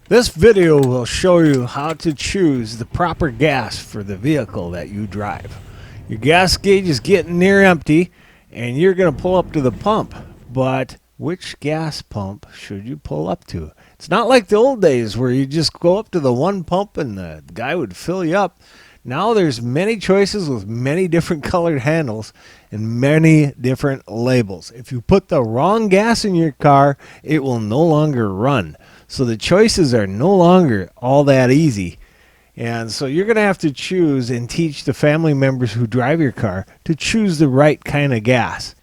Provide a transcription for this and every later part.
This video will show you how to choose the proper gas for the vehicle that you drive. Your gas gauge is getting near empty and you're going to pull up to the pump, but which gas pump should you pull up to? It's not like the old days where you just go up to the one pump and the guy would fill you up. Now there's many choices with many different colored handles and many different labels. If you put the wrong gas in your car, it will no longer run. So the choices are no longer all that easy. And so you're going to have to choose and teach the family members who drive your car to choose the right kind of gas.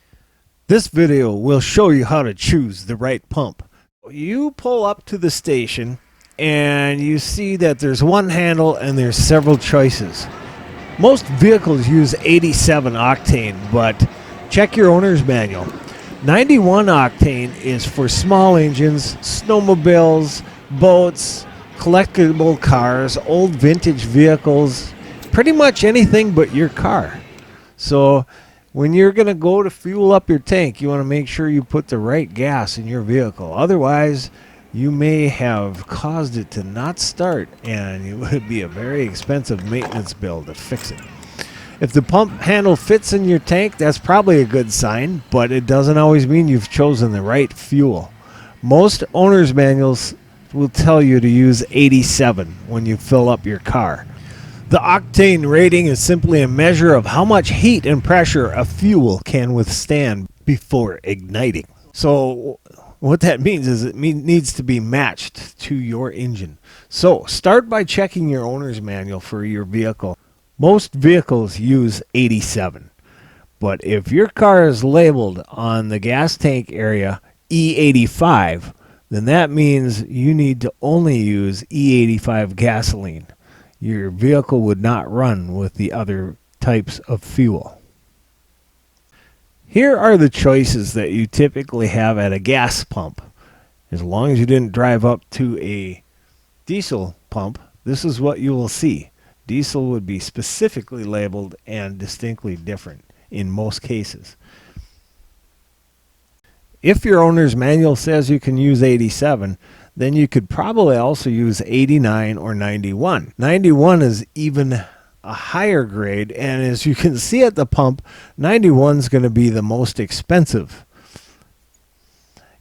This video will show you how to choose the right pump. You pull up to the station and you see that there's one handle and there's several choices. Most vehicles use 87 octane, but check your owner's manual. 91 octane is for small engines, snowmobiles, boats, collectible cars, old vintage vehicles, pretty much anything but your car. So when you're going to go to fuel up your tank, you want to make sure you put the right gas in your vehicle. Otherwise, you may have caused it to not start, and it would be a very expensive maintenance bill to fix it. If the pump handle fits in your tank, that's probably a good sign, but it doesn't always mean you've chosen the right fuel. Most owner's manuals will tell you to use 87 when you fill up your car. The octane rating is simply a measure of how much heat and pressure a fuel can withstand before igniting. So what that means is it needs to be matched to your engine. So start by checking your owner's manual for your vehicle. Most vehicles use 87, but if your car is labeled on the gas tank area E85, then that means you need to only use E85 gasoline. Your vehicle would not run with the other types of fuel. Here are the choices that you typically have at a gas pump. As long as you didn't drive up to a diesel pump, this is what you will see. Diesel would be specifically labeled and distinctly different in most cases. If your owner's manual says you can use 87, then you could probably also use 89 or 91. 91 is even a higher grade, and as you can see at the pump, 91 is going to be the most expensive.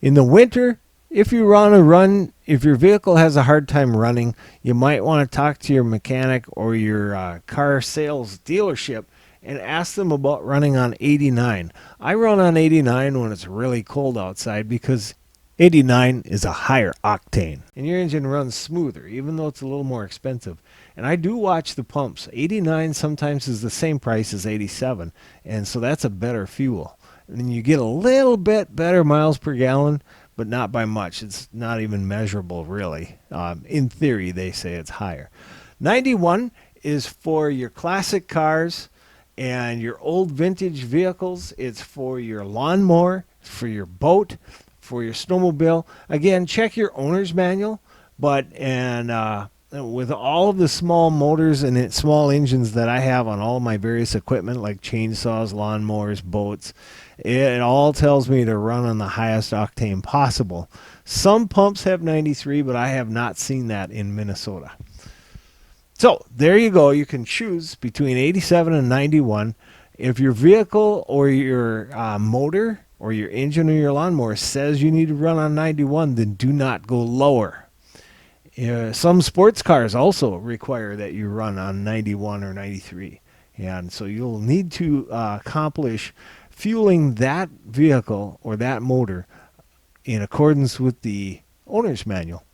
In the winter, if you want to run, if your vehicle has a hard time running, you might want to talk to your mechanic or your car sales dealership and ask them about running on 89. I run on 89 when it's really cold outside because 89 is a higher octane and your engine runs smoother, even though it's a little more expensive. And I do watch the pumps. 89 sometimes is the same price as 87, and so that's a better fuel. And you get a little bit better miles per gallon, but not by much. It's not even measurable, really. In theory, they say it's higher. 91 is for your classic cars and your old vintage vehicles. It's for your lawnmower, for your boat, for your snowmobile. Again, check your owner's manual, but with all of the small motors and small engines that I have on all of my various equipment like chainsaws, lawnmowers, boats, it all tells me to run on the highest octane possible. Some pumps have 93, but I have not seen that in Minnesota. So there you go. You can choose between 87 and 91. If your vehicle or your motor or your engine or your lawnmower says you need to run on 91, then do not go lower. Some sports cars also require that you run on 91 or 93. And so you'll need to accomplish fueling that vehicle or that motor in accordance with the owner's manual.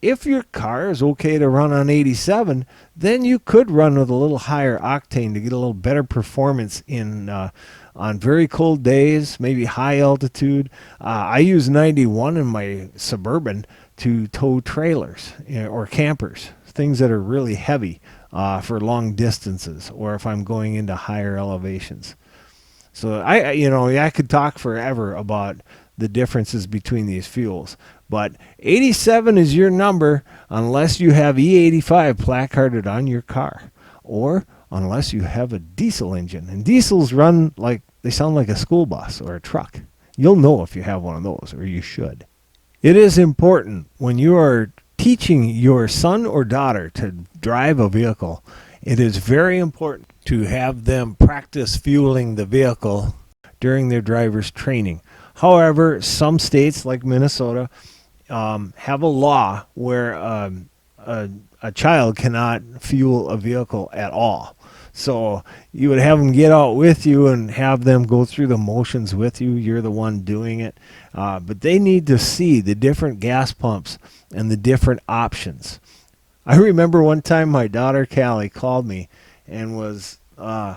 If your car is okay to run on 87, then you could run with a little higher octane to get a little better performance on very cold days, maybe high altitude. I use 91 in my Suburban to tow trailers or campers, things that are really heavy for long distances, or if I'm going into higher elevations. So I could talk forever about the differences between these fuels, but 87 is your number unless you have E85 placarded on your car, or unless you have a diesel engine. And diesels run like they sound like a school bus or a truck. You'll know if you have one of those, or you should. It is important when you are teaching your son or daughter to drive a vehicle, it is very important to have them practice fueling the vehicle during their driver's training. However, some states like Minnesota have a law where a child cannot fuel a vehicle at all. So you would have them get out with you and have them go through the motions with you. You're the one doing it. But they need to see the different gas pumps and the different options. I remember one time my daughter Callie called me and was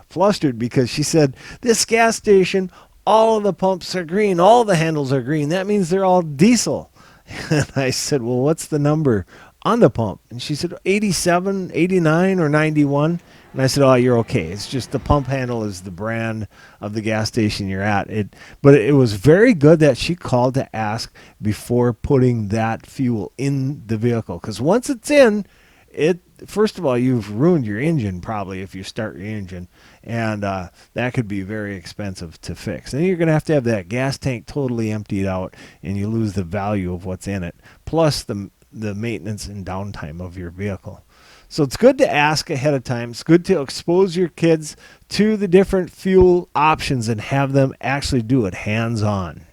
flustered because she said, "This gas station, all of the pumps are green, all the handles are green. That means they're all diesel." And I said, "Well, what's the number on the pump?" And she said, 87, 89, or 91. And I said, "Oh, you're okay. It's just the pump handle is the brand of the gas station you're at." But it was very good that she called to ask before putting that fuel in the vehicle. Because once it's in, first of all, you've ruined your engine probably if you start your engine. And that could be very expensive to fix. Then you're going to have that gas tank totally emptied out, and you lose the value of what's in it, plus the maintenance and downtime of your vehicle. So it's good to ask ahead of time. It's good to expose your kids to the different fuel options and have them actually do it hands-on.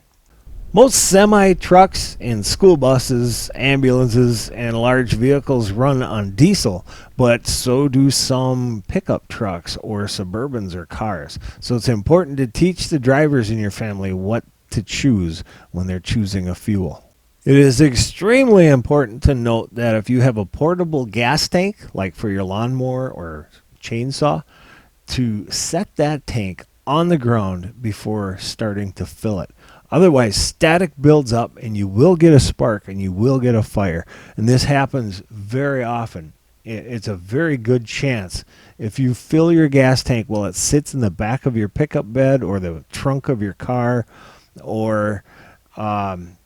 Most semi-trucks and school buses, ambulances, and large vehicles run on diesel, but so do some pickup trucks or Suburbans or cars. So it's important to teach the drivers in your family what to choose when they're choosing a fuel. It is extremely important to note that if you have a portable gas tank, like for your lawnmower or chainsaw, to set that tank on the ground before starting to fill it. Otherwise, static builds up and you will get a spark and you will get a fire. And this happens very often. It's a very good chance if you fill your gas tank while it sits in the back of your pickup bed or the trunk of your car or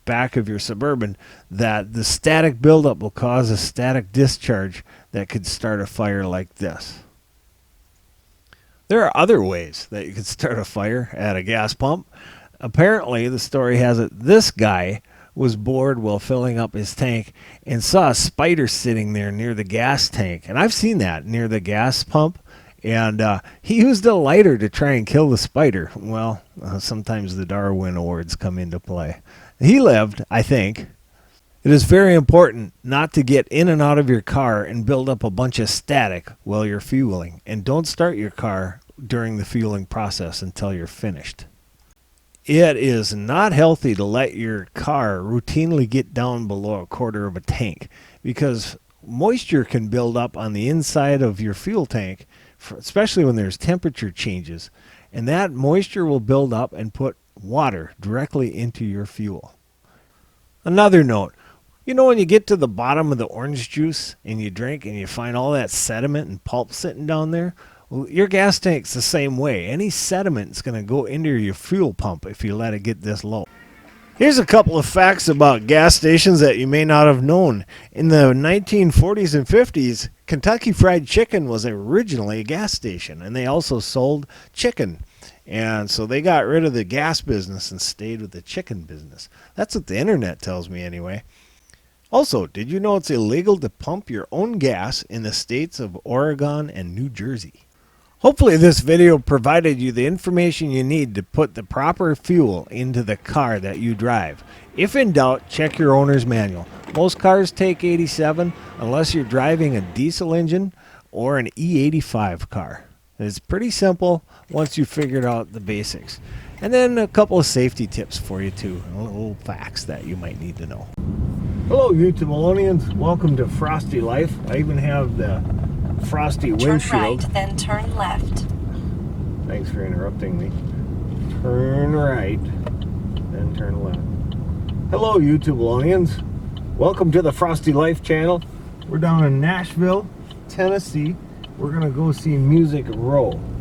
back of your Suburban, that the static buildup will cause a static discharge that could start a fire like this. There are other ways that you could start a fire at a gas pump. Apparently, the story has it, this guy was bored while filling up his tank and saw a spider sitting there near the gas tank. And I've seen that near the gas pump. And he used a lighter to try and kill the spider. Well, sometimes the Darwin Awards come into play. He lived, I think. It is very important not to get in and out of your car and build up a bunch of static while you're fueling. And don't start your car during the fueling process until you're finished. It is not healthy to let your car routinely get down below a quarter of a tank because moisture can build up on the inside of your fuel tank, especially when there's temperature changes. And that moisture will build up and put water directly into your fuel. Another note, you know when you get to the bottom of the orange juice and you drink and you find all that sediment and pulp sitting down there? Well, your gas tank's the same way. Any sediment is going to go into your fuel pump if you let it get this low. Here's a couple of facts about gas stations that you may not have known. In the 1940s and 50s, Kentucky Fried Chicken was originally a gas station, and they also sold chicken. And so they got rid of the gas business and stayed with the chicken business. That's what the internet tells me anyway. Also, did you know it's illegal to pump your own gas in the states of Oregon and New Jersey? Hopefully this video provided you the information you need to put the proper fuel into the car that you drive. If in doubt, check your owner's manual. Most cars take 87 unless you're driving a diesel engine or an E85 car. It's pretty simple once you've figured out the basics. And then a couple of safety tips for you too, and little facts that you might need to know. Hello YouTube Melonians, welcome to Frosty Life. I even have the Frosty windshield. Turn right, then turn left. Thanks for interrupting me. Turn right, then turn left. Hello YouTube Melonians, welcome to the Frosty Life channel. We're down in Nashville, Tennessee. We're gonna go see Music Row.